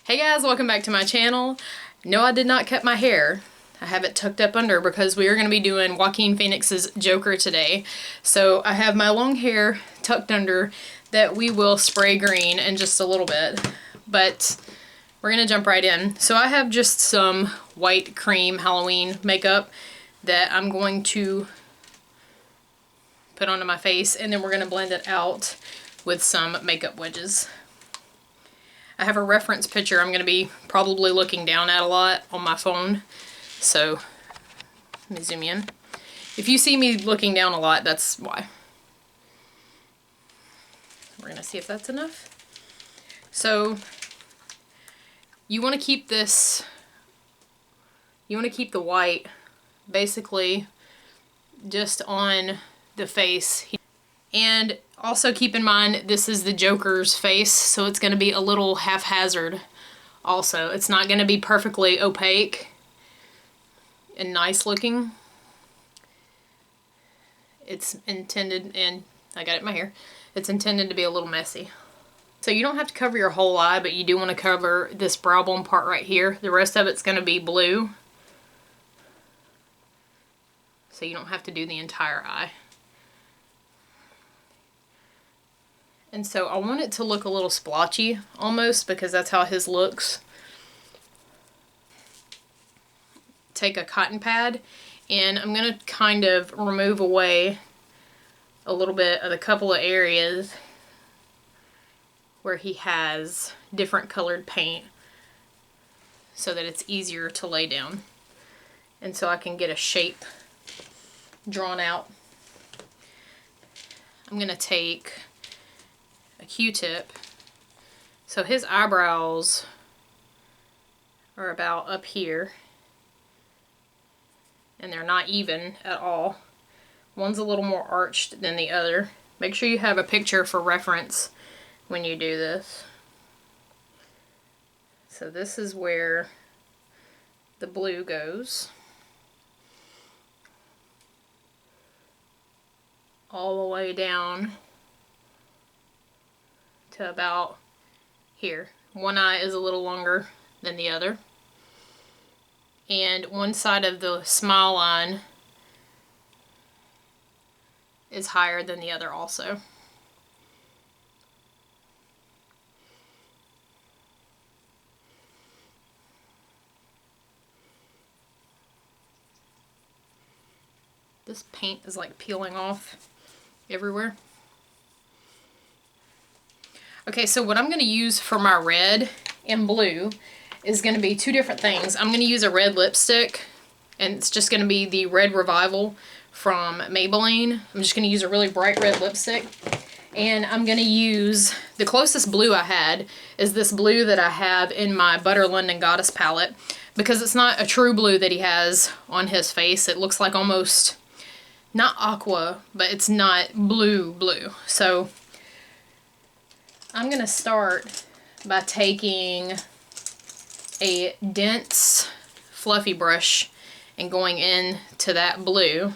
Hey guys, welcome back to my channel. No, I did not cut my hair. I have it tucked up under because we are going to be doing Joaquin Phoenix's Joker today. So I have my long hair tucked under that we will spray green in just a little bit. But we're going to jump right in. So I have just some white cream Halloween makeup that I'm going to put onto my face, and then we're going to blend it out with some makeup wedges. I have a reference picture I'm going to be probably looking down at a lot on my phone, so let me zoom in. If you see me looking down a lot, that's why. We're going to see if that's enough. So you want to keep this, you want to keep the white basically just on the face. And also keep in mind, this is the Joker's face, so it's going to be a little haphazard also. It's not going to be perfectly opaque and nice looking. It's intended, and I got it in my hair, it's intended to be a little messy. So you don't have to cover your whole eye, but you do want to cover this brow bone part right here. The rest of it's going to be blue, so you don't have to do the entire eye. And so I want it to look a little splotchy almost, because that's how his looks. Take a cotton pad, and I'm going to kind of remove away a little bit of the couple of areas where he has different colored paint so that it's easier to lay down. And so I can get a shape drawn out. I'm going to take a Q-tip. So his eyebrows are about up here, and they're not even at all. One's a little more arched than the other. Make sure you have a picture for reference when you do this. So this is where the blue goes. All the way down to about here. One eye is a little longer than the other, and one side of the smile line is higher than the other also. This paint is like peeling off everywhere. Okay, so what I'm going to use for my red and blue is going to be two different things. I'm going to use a red lipstick, and it's just going to be the Red Revival from Maybelline. I'm just going to use a really bright red lipstick, and I'm going to use, the closest blue I had is this blue that I have in my Butter London Goddess palette, because it's not a true blue that he has on his face. It looks like almost, not aqua, but it's not blue. So I'm going to start by taking a dense fluffy brush and going into that blue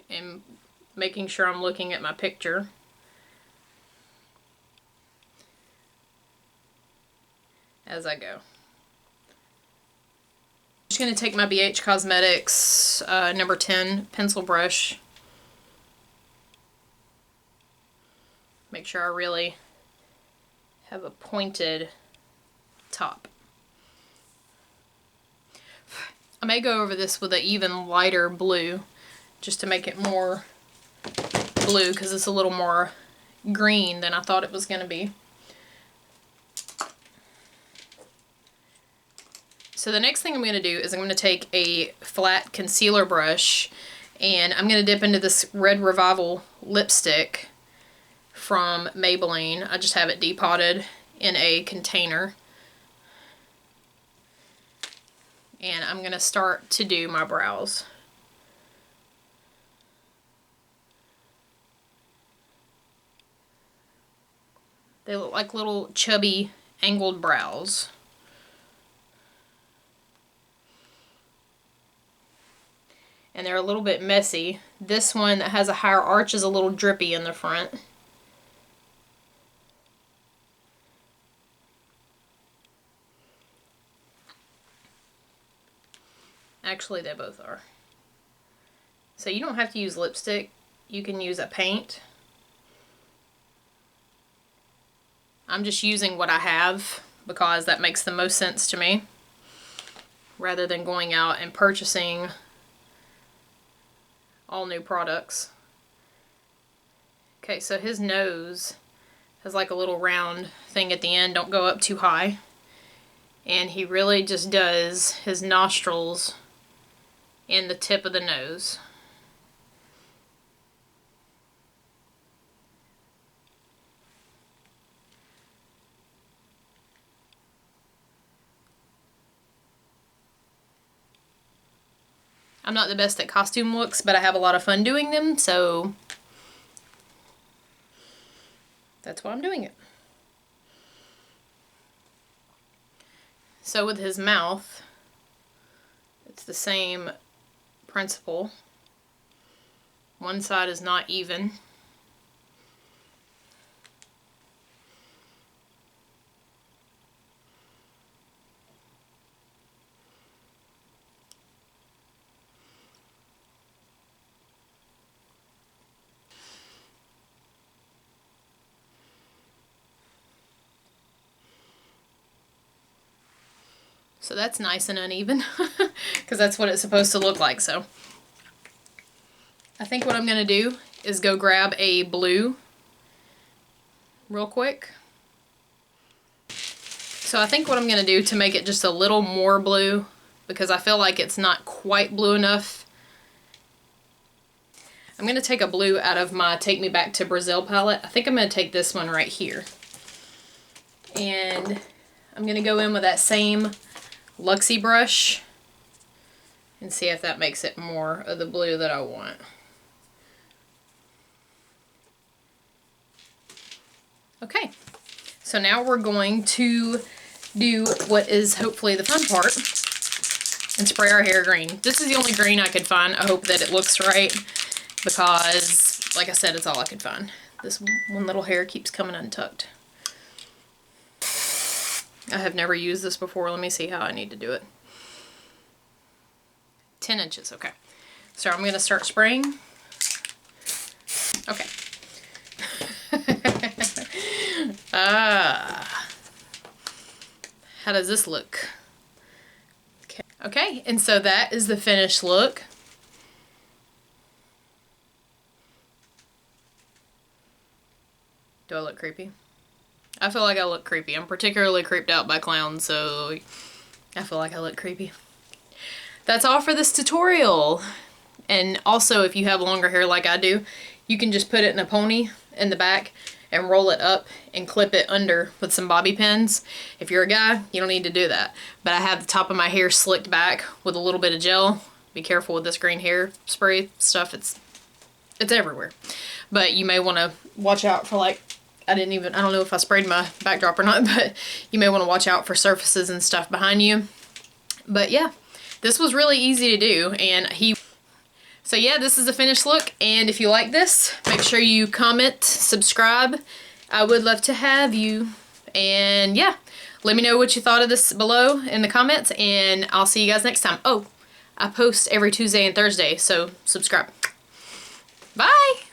and making sure I'm looking at my picture. As I go. I'm just going to take my BH Cosmetics number 10 pencil brush. Make sure I really have a pointed top. I may go over this with an even lighter blue just to make it more blue, because it's a little more green than I thought it was going to be. So the next thing I'm going to do is I'm going to take a flat concealer brush, and I'm going to dip into this Red Revival lipstick from Maybelline. I just have it depotted in a container. And I'm going to start to do my brows. They look like little chubby angled brows. And they're a little bit messy. This one that has a higher arch is a little drippy in the front. Actually, they both are. So you don't have to use lipstick. You can use a paint. I'm just using what I have because that makes the most sense to me, rather than going out and purchasing all new products. Okay, so his nose has like a little round thing at the end. Don't go up too high. And he really just does his nostrils and the tip of the nose. I'm not the best at costume looks, but I have a lot of fun doing them, so that's why I'm doing it. So with his mouth, it's the same principle. One side is not even. So that's nice and uneven, because that's what it's supposed to look like. So I think what I'm going to do is go grab a blue real quick. So I think what I'm going to do to make it just a little more blue, because I feel like it's not quite blue enough, I'm going to take a blue out of my Take Me Back to Brazil palette. I think I'm going to take this one right here. And I'm going to go in with that same Luxie brush and see if that makes it more of the blue that I want. Okay, so now we're going to do what is hopefully the fun part and spray our hair green. This is the only green I could find. I hope that it looks right because, like I said, it's all I could find. This one little hair keeps coming untucked. I have never used this before. Let me see how I need to do it. 10 inches, okay. So I'm going to start spraying. Okay. How does this look? Okay. Okay, and so that is the finished look. Do I look creepy? I feel like I look creepy. I'm particularly creeped out by clowns, so I feel like I look creepy. That's all for this tutorial. And also, if you have longer hair like I do, you can just put it in a pony in the back and roll it up and clip it under with some bobby pins. If you're a guy, you don't need to do that. But I have the top of my hair slicked back with a little bit of gel. Be careful with this green hair spray stuff. It's everywhere. But you may want to watch out for, like, I don't know if I sprayed my backdrop or not, but you may want to watch out for surfaces and stuff behind you. But yeah, this was really easy to do, and so yeah, this is the finished look, and if you like this, make sure you comment, subscribe. I would love to have you, and yeah, let me know what you thought of this below in the comments, and I'll see you guys next time. Oh, I post every Tuesday and Thursday, so subscribe. Bye!